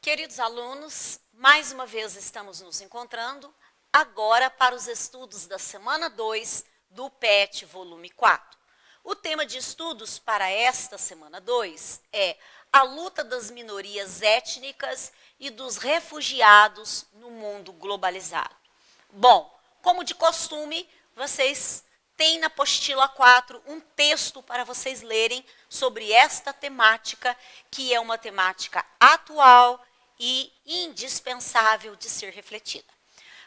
Queridos alunos, mais uma vez estamos nos encontrando, agora para os estudos da semana 2 do PET volume 4. O tema de estudos para esta semana 2 é a luta das minorias étnicas e dos refugiados no mundo globalizado. Bom, como de costume, vocês têm na apostila 4 um texto para vocês lerem sobre esta temática, que é uma temática atual e indispensável de ser refletida.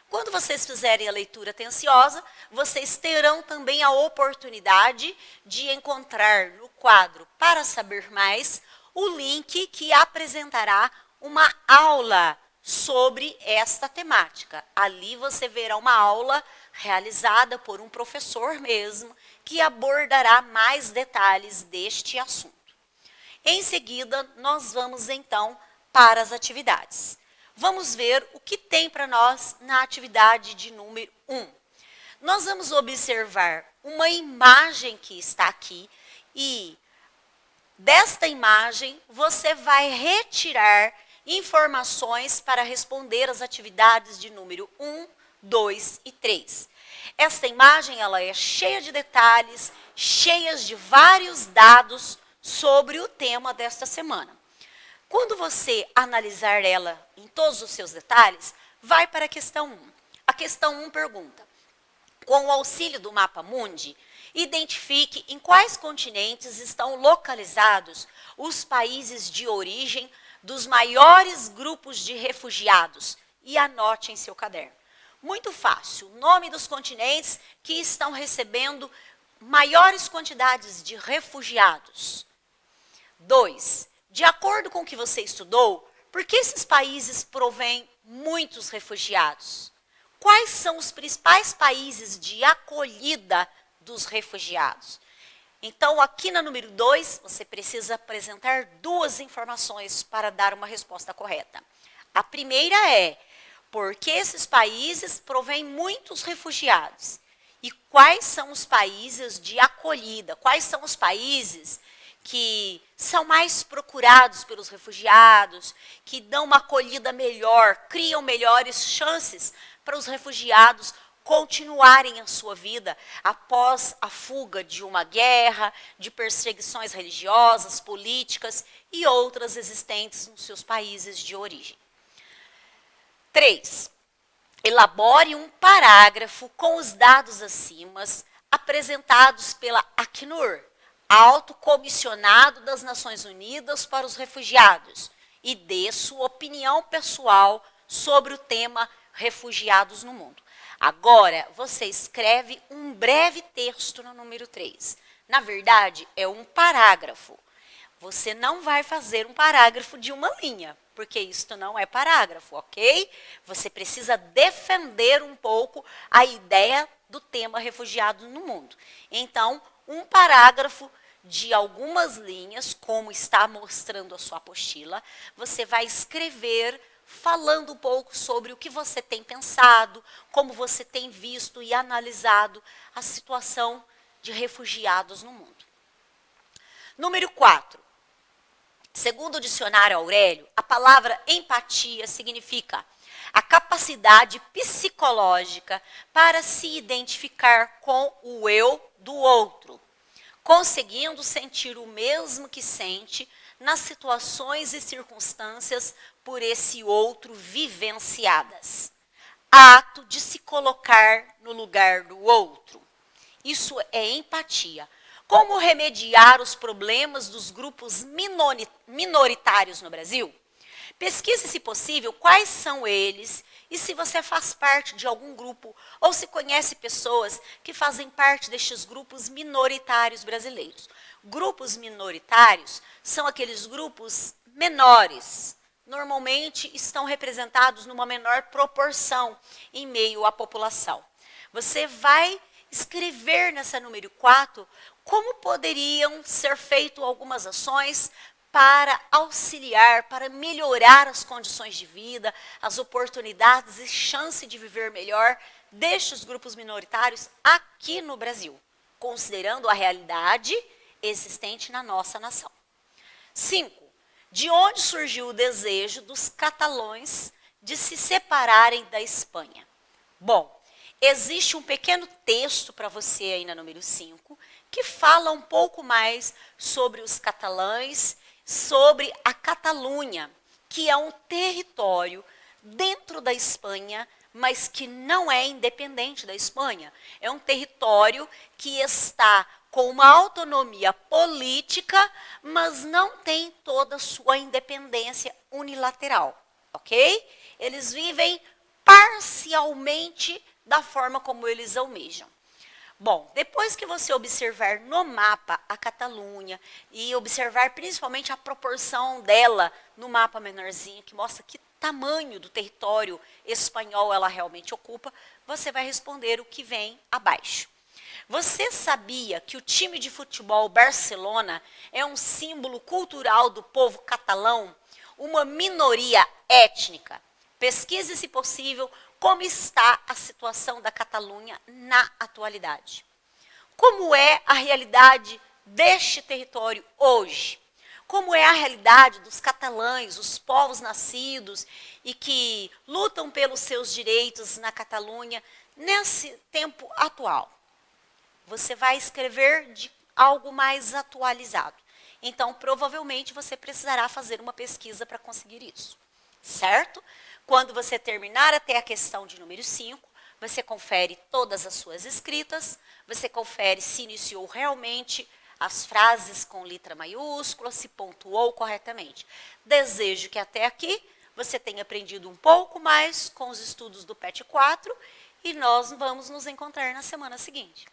Quando vocês fizerem a leitura atenciosa, vocês terão também a oportunidade de encontrar no quadro Para Saber Mais o link que apresentará uma aula sobre esta temática. Ali você verá uma aula realizada por um professor mesmo, que abordará mais detalhes deste assunto. Em seguida, nós vamos então para as atividades. Vamos ver o que tem para nós na atividade de número 1. Nós vamos observar uma imagem que está aqui e desta imagem você vai retirar informações para responder as atividades de número 1, 2 e 3. Esta imagem ela é cheia de detalhes, cheias de vários dados sobre o tema desta semana. Quando você analisar ela em todos os seus detalhes, vai para a questão 1. A questão 1 pergunta: com o auxílio do mapa mundi, identifique em quais continentes estão localizados os países de origem dos maiores grupos de refugiados e anote em seu caderno. Muito fácil, o nome dos continentes que estão recebendo maiores quantidades de refugiados. 2. De acordo com o que você estudou, por que esses países provêm muitos refugiados? Quais são os principais países de acolhida dos refugiados? Então, aqui na número 2, você precisa apresentar duas informações para dar uma resposta correta. A primeira é, por que esses países provêm muitos refugiados? E quais são os países de acolhida? Quais são os países que são mais procurados pelos refugiados, que dão uma acolhida melhor, criam melhores chances para os refugiados continuarem a sua vida após a fuga de uma guerra, de perseguições religiosas, políticas e outras existentes nos seus países de origem. 3. Elabore um parágrafo com os dados acima apresentados pela Acnur, Alto Comissionado das Nações Unidas para os Refugiados, e dê sua opinião pessoal sobre o tema refugiados no mundo. Agora, você escreve um breve texto no número 3. Na verdade, é um parágrafo. Você não vai fazer um parágrafo de uma linha, porque isto não é parágrafo, ok? Você precisa defender um pouco a ideia do tema refugiados no mundo. Então, um parágrafo de algumas linhas, como está mostrando a sua apostila, você vai escrever falando um pouco sobre o que você tem pensado, como você tem visto e analisado a situação de refugiados no mundo. Número 4. Segundo o dicionário Aurélio, a palavra empatia significa a capacidade psicológica para se identificar com o eu do outro, conseguindo sentir o mesmo que sente nas situações e circunstâncias por esse outro vivenciadas. Ato de se colocar no lugar do outro. Isso é empatia. Como remediar os problemas dos grupos minoritários no Brasil? Pesquise, se possível, quais são eles e se você faz parte de algum grupo ou se conhece pessoas que fazem parte destes grupos minoritários brasileiros. Grupos minoritários são aqueles grupos menores, normalmente estão representados numa menor proporção em meio à população. Você vai escrever nessa número 4 como poderiam ser feitas algumas ações para auxiliar, para melhorar as condições de vida, as oportunidades e chance de viver melhor destes grupos minoritários aqui no Brasil, considerando a realidade existente na nossa nação. 5. De onde surgiu o desejo dos catalães de se separarem da Espanha? Bom, existe um pequeno texto para você aí na número 5, que fala um pouco mais sobre os catalães, sobre a Catalunha, que é um território dentro da Espanha, mas que não é independente da Espanha. É um território que está com uma autonomia política, mas não tem toda a sua independência unilateral, ok? Eles vivem parcialmente da forma como eles almejam. Bom, depois que você observar no mapa a Catalunha e observar principalmente a proporção dela no mapa menorzinho, que mostra que tamanho do território espanhol ela realmente ocupa, você vai responder o que vem abaixo. Você sabia que o time de futebol Barcelona é um símbolo cultural do povo catalão, uma minoria étnica? Pesquise, se possível, como está a situação da Catalunha na atualidade. Como é a realidade deste território hoje? Como é a realidade dos catalães, os povos nascidos e que lutam pelos seus direitos na Catalunha nesse tempo atual? Você vai escrever de algo mais atualizado. Então, provavelmente, você precisará fazer uma pesquisa para conseguir isso, certo? Quando você terminar até a questão de número 5, você confere todas as suas escritas, você confere se iniciou realmente as frases com letra maiúscula, se pontuou corretamente. Desejo que até aqui você tenha aprendido um pouco mais com os estudos do PET 4 e nós vamos nos encontrar na semana seguinte.